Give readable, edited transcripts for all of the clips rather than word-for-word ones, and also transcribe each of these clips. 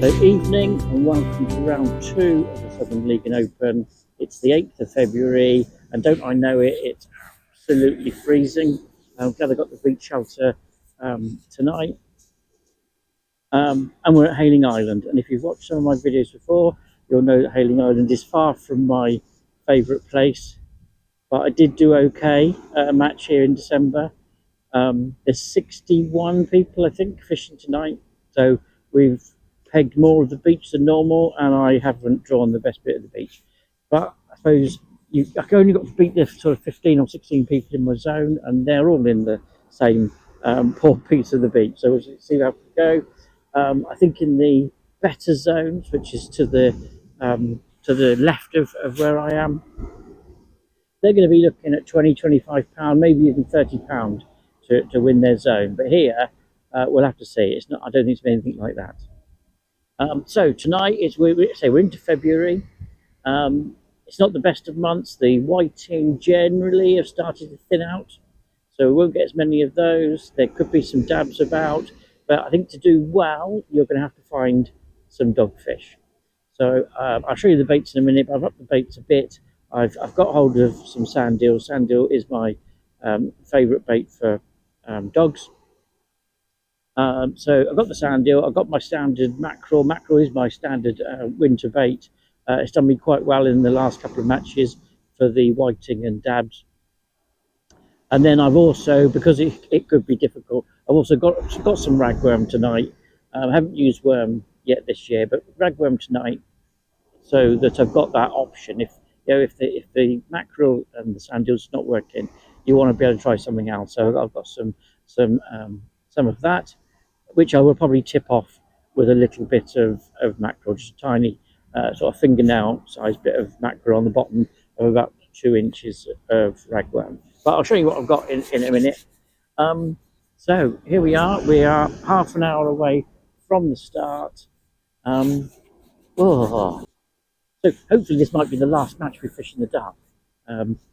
So evening and welcome to round 2 of the Southern League and Open. It's the 8th of February and don't I know it, it's absolutely freezing. I'm glad I got the beach shelter tonight. And we're at Hayling Island, and if you've watched some of my videos before, you'll know that Hayling Island is far from my favourite place. But I did do okay at a match here in December. There's 61 people, I think, fishing tonight. So we've pegged more of the beach than normal, and I haven't drawn the best bit of the beach. But I suppose I only got to beat the sort of 15 or 16 people in my zone, and they're all in the same poor piece of the beach. So we'll see how we go. I think in the better zones, which is to the left of where I am, they're going to be looking at £20, £25, maybe even £30 to win their zone. But here, we'll have to see. It's not. I don't think it's been anything like that. So tonight we're into February. It's not the best of months. The whiting generally have started to thin out, so we won't get as many of those. There could be some dabs about, but I think to do well, you're going to have to find some dogfish. So I'll show you the baits in a minute, but I've upped the baits a bit. I've got hold of some sand eel. Sand eel is my favourite bait for dogs. So I've got the sand eel. I've got my standard mackerel. Mackerel is my standard winter bait. It's done me quite well in the last couple of matches for the whiting and dabs. And then I've also, because it could be difficult, I've also got some ragworm tonight. I haven't used worm yet this year, but ragworm tonight, so that I've got that option. If the mackerel and the sand eel's not working, you want to be able to try something else. So I've got some of that, which I will probably tip off with a little bit of mackerel, just a tiny sort of fingernail sized bit of mackerel on the bottom of about 2 inches of ragworm. But I'll show you what I've got in a minute. So here we are. We are half an hour away from the start. So hopefully this might be the last match we fish in the dark.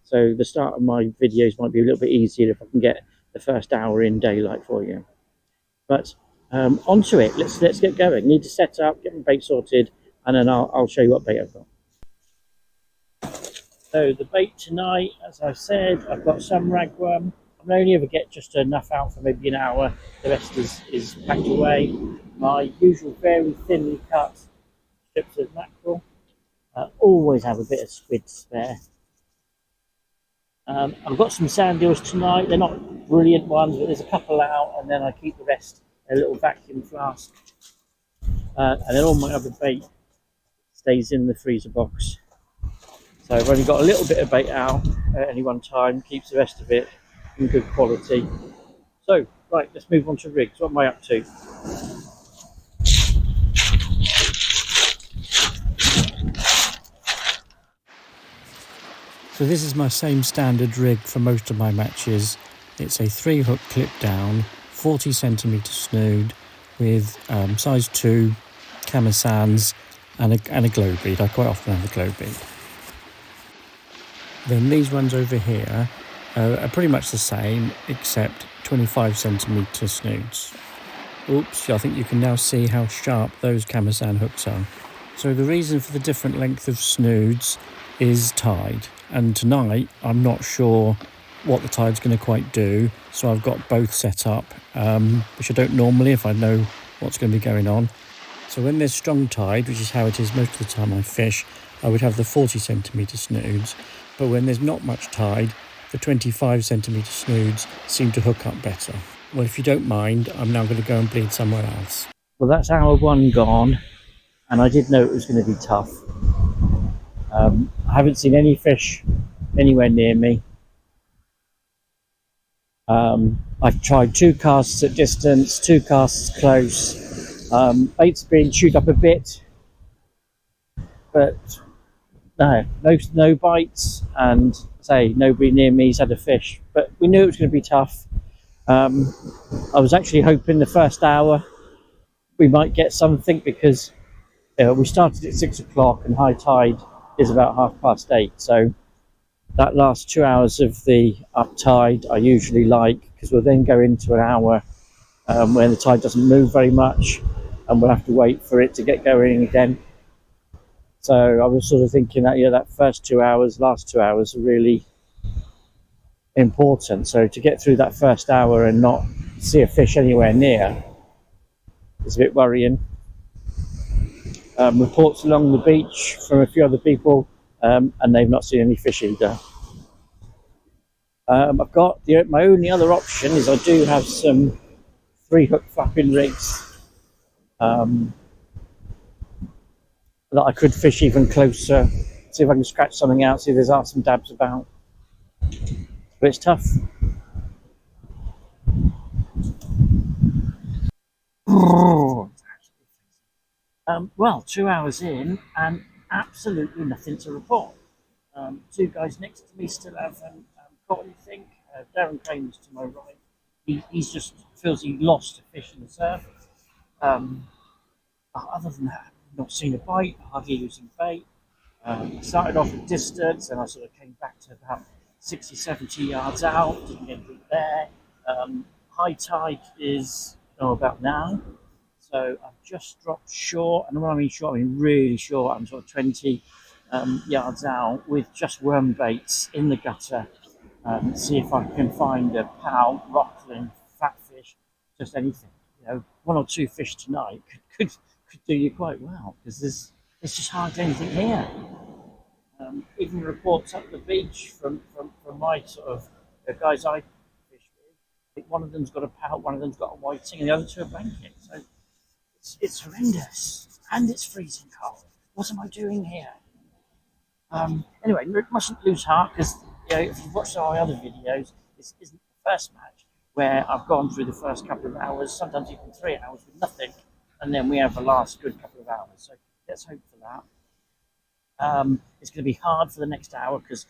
So the start of my videos might be a little bit easier if I can get the first hour in daylight for you. But onto it. Let's get going. Need to set up, get my bait sorted, and then I'll show you what bait I've got. So the bait tonight, as I said, I've got some ragworm. I only ever get just enough out for maybe an hour. The rest is packed away. My usual very thinly cut strips of mackerel. Always have a bit of squid spare. I've got some sand eels tonight. They're not brilliant ones, but there's a couple out, and then I keep the rest in a little vacuum flask. And then all my other bait stays in the freezer box. So I've only got a little bit of bait out at any one time, keeps the rest of it in good quality. So, right, let's move on to rigs. What am I up to? So this is my same standard rig for most of my matches. It's a 3-hook clip down, 40cm snood with size 2 camisands and a glow bead. I quite often have a glow bead. Then these ones over here are pretty much the same, except 25cm snoods. Oops, I think you can now see how sharp those camisan hooks are. So the reason for the different length of snoods is tide, and tonight I'm not sure what the tide's going to quite do, so I've got both set up, which I don't normally if I know what's going to be going on. So when there's strong tide, which is how it is most of the time I fish, I would have the 40cm snoods, but when there's not much tide, the 25cm snoods seem to hook up better. Well, if you don't mind, I'm now going to go and bleed somewhere else. Well, that's hour 1 gone, and I did know it was going to be tough. I haven't seen any fish anywhere near me. I've tried 2 casts at distance, 2 casts close. Bait's been chewed up a bit, but no bites, and say nobody near me's had a fish. But we knew it was going to be tough. I was actually hoping the first hour we might get something, because we started at 6 o'clock and high tide is about 8:30. So that last 2 hours of the up tide I usually like, because we'll then go into an hour when the tide doesn't move very much, and we'll have to wait for it to get going again. So I was sort of thinking that that first 2 hours, last 2 hours are really important. So to get through that first hour and not see a fish anywhere near is a bit worrying. Reports along the beach from a few other people, and they've not seen any fish either. I've got my only other option is I do have some 3-hook flapping rigs that I could fish even closer, see if I can scratch something out, see if there's some dabs about. But it's tough. Well, 2 hours in and absolutely nothing to report. Two guys next to me still haven't caught anything. Darren Crane's to my right. He's just feels he lost a fish in the surf. Other than that, not seen a bite, hardly using bait. I started off at distance and I sort of came back to about 60, 70 yards out, didn't get anything there. High tide is about now. So I've just dropped short, and when I mean short, I mean really short. I'm sort of 20 yards out with just worm baits in the gutter. See if I can find a pout, rockling, fatfish, just anything. 1 or 2 fish tonight could do you quite well because there's just hardly anything here. Even reports up the beach from my sort of the guys I fish with. I think one of them's got a pout, one of them's got a whiting, and the other 2 are blanket. So it's horrendous and it's freezing cold. What am I doing here? Anyway, mustn't lose heart because if you've watched our other videos, this isn't the first match where I've gone through the first couple of hours, sometimes even 3 hours with nothing, and then we have the last good couple of hours. So let's hope for that. It's going to be hard for the next hour because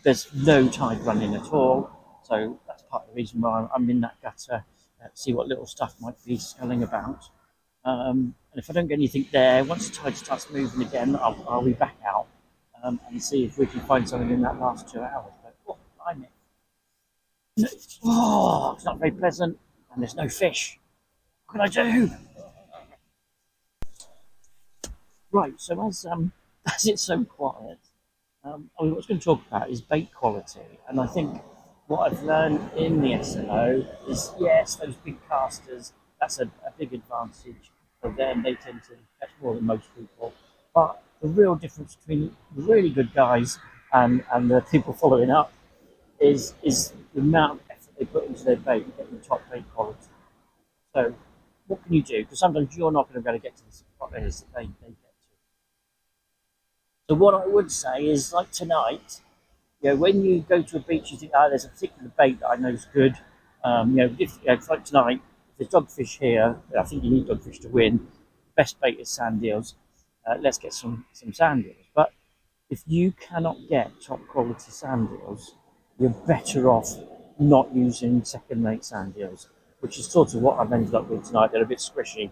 there's no tide running at all. So that's part of the reason why I'm in that gutter, see what little stuff might be sculling about. And if I don't get anything there, once the tide starts moving again, I'll be back out and see if we can find something in that last 2 hours. But blimey. It's not very pleasant, and there's no fish. What can I do? Right, so as it's so quiet, what I was going to talk about is bait quality, and I think what I've learned in the SLO is yes, those big casters, that's a big advantage for them. They tend to catch more than most people, but the real difference between the really good guys and the people following up is the amount of effort they put into their bait and getting the top bait quality. So what can you do? Because sometimes you're not going to be able to get to the spot areas that they get to. So what I would say is, like tonight, when you go to a beach, you think, there's a particular bait that I know is good. If like tonight, if there's dogfish here, I think you need dogfish to win. Best bait is sand eels. Let's get some sand eels. But if you cannot get top quality sand eels, you're better off not using second-rate sand eels, which is sort of what I've ended up with tonight. They're a bit squishy.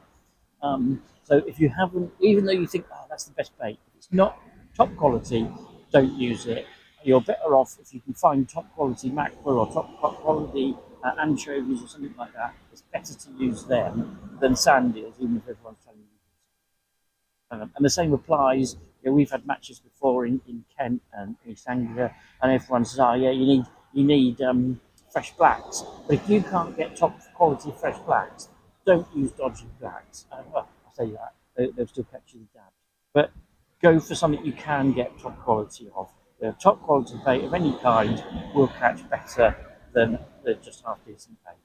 So if you haven't, even though you think, that's the best bait, if it's not top quality, don't use it. You're better off if you can find top quality mackerel or top quality anchovies or something like that. It's better to use them than sand eels, even if everyone's telling you. And the same applies. We've had matches before in Kent and East Anglia, and everyone says, you need fresh blacks. But if you can't get top quality fresh blacks, don't use dodgy blacks. Well, I say that they'll still catch you the dabs, but go for something you can get top quality of. The top quality bait of any kind will catch better than the just half decent bait.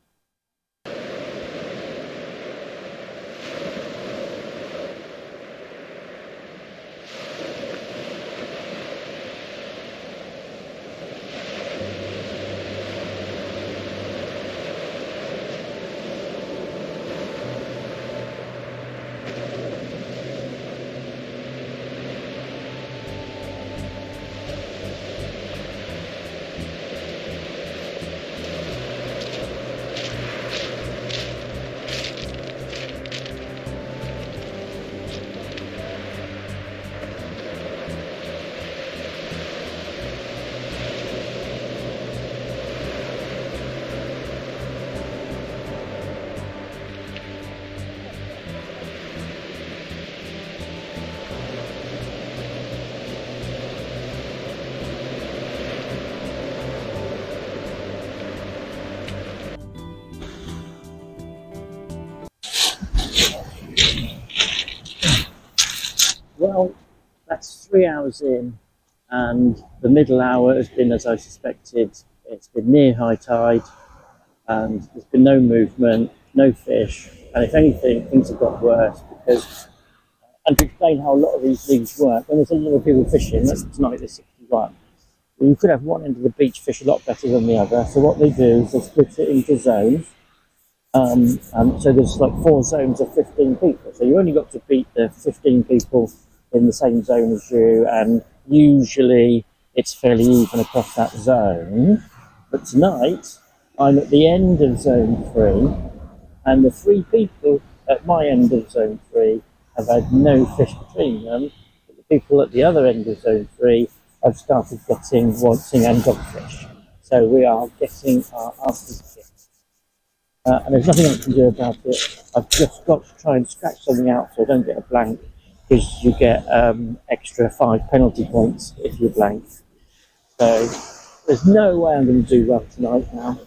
3 hours in, and the middle hour has been as I suspected. It's been near high tide, and there's been no movement, no fish, and if anything, things have got worse because, and to explain how a lot of these leagues work, when there's a lot of people fishing, that's tonight there's 61, you could have one end of the beach fish a lot better than the other. So what they do is they split it into zones. So there's like 4 zones of 15 people. So you only got to beat the 15 people in the same zone as you, and usually it's fairly even across that zone. But tonight, I'm at the end of zone 3, and the 3 people at my end of zone 3 have had no fish between them. But the people at the other end of zone 3 have started getting whiting and dogfish. So we are getting our asses kicked. And there's nothing I can do about it. I've just got to try and scratch something out so I don't get a blank, because you get extra 5 penalty points if you blank. So there's no way I'm going to do well tonight now,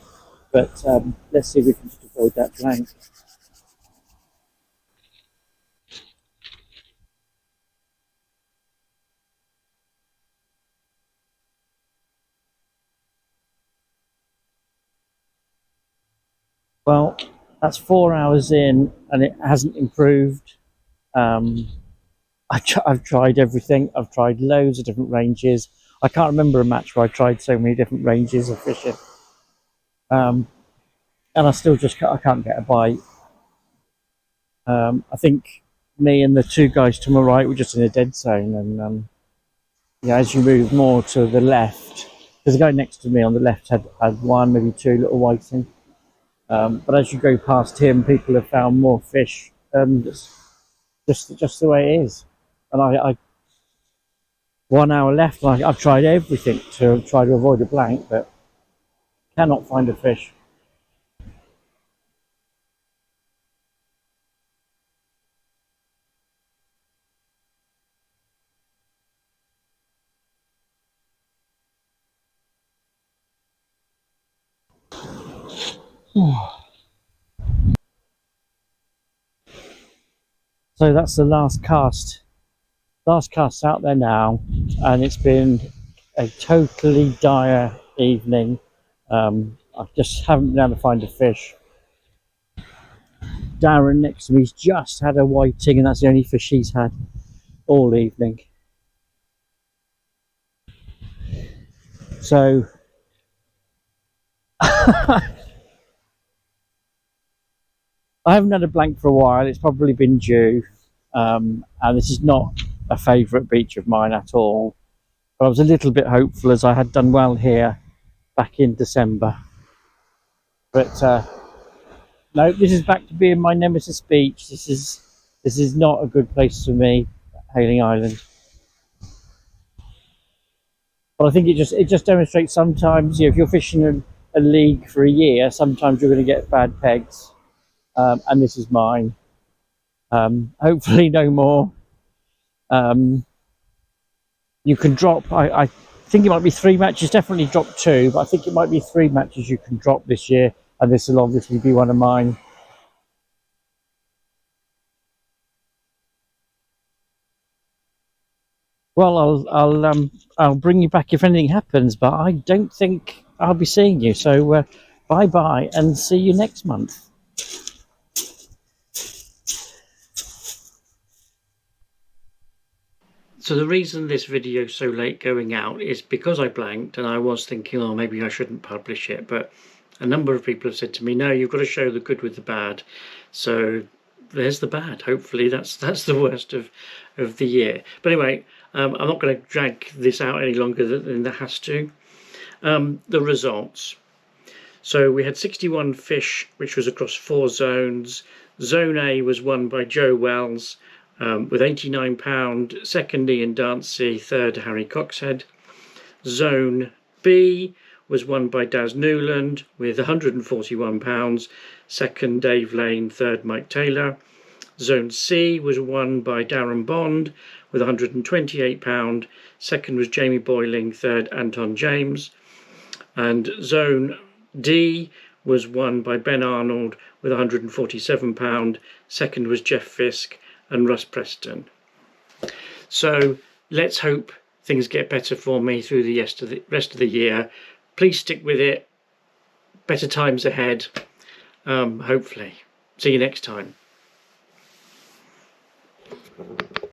but let's see if we can just avoid that blank. Well, that's 4 hours in and it hasn't improved. I've tried everything. I've tried loads of different ranges. I can't remember a match where I tried so many different ranges of fishing. And I still just I can't get a bite. I think me and the 2 guys to my right were just in a dead zone. And yeah, as you move more to the left, because the guy next to me on the left had 1, maybe 2 little whiting. But as you go past him, people have found more fish. Just the way it is. And I 1 hour left. I've tried everything to try to avoid a blank, but cannot find a fish. So that's the last cast. Last cast out there now, and it's been a totally dire evening. I just haven't been able to find a fish. Darren next to me's just had a whiting, and that's the only fish he's had all evening. So I haven't had a blank for a while. It's probably been due, and this is not a favourite beach of mine at all. But I was a little bit hopeful as I had done well here back in December. But no, this is back to being my nemesis beach. This is not a good place for me, Hayling Island. But I think it just demonstrates sometimes, if you're fishing a league for a year, sometimes you're going to get bad pegs, and this is mine. Hopefully no more. You can drop. I think it might be 3 matches. Definitely drop 2, but I think it might be 3 matches you can drop this year, and this will obviously be one of mine. Well, I'll bring you back if anything happens, but I don't think I'll be seeing you. So bye bye, and see you next month. So the reason this video is so late going out is because I blanked, and I was thinking, oh, maybe I shouldn't publish it, but a number of people have said to me, no, you've got to show the good with the bad. So there's the bad. Hopefully that's the worst of the year. But anyway, I'm not going to drag this out any longer than there has to. The results. So we had 61 fish, which was across 4 zones. Zone A was won by Joe Wells with £89. Second, Ian Dancy. Third, Harry Coxhead. Zone B was won by Daz Newland with £141. Second, Dave Lane. Third, Mike Taylor. Zone C was won by Darren Bond with £128. Second was Jamie Boyling. Third, Anton James. And Zone D was won by Ben Arnold with £147. Second was Jeff Fisk and Russ Preston. So let's hope things get better for me through the rest of the year. Please stick with it. Better times ahead, hopefully. See you next time.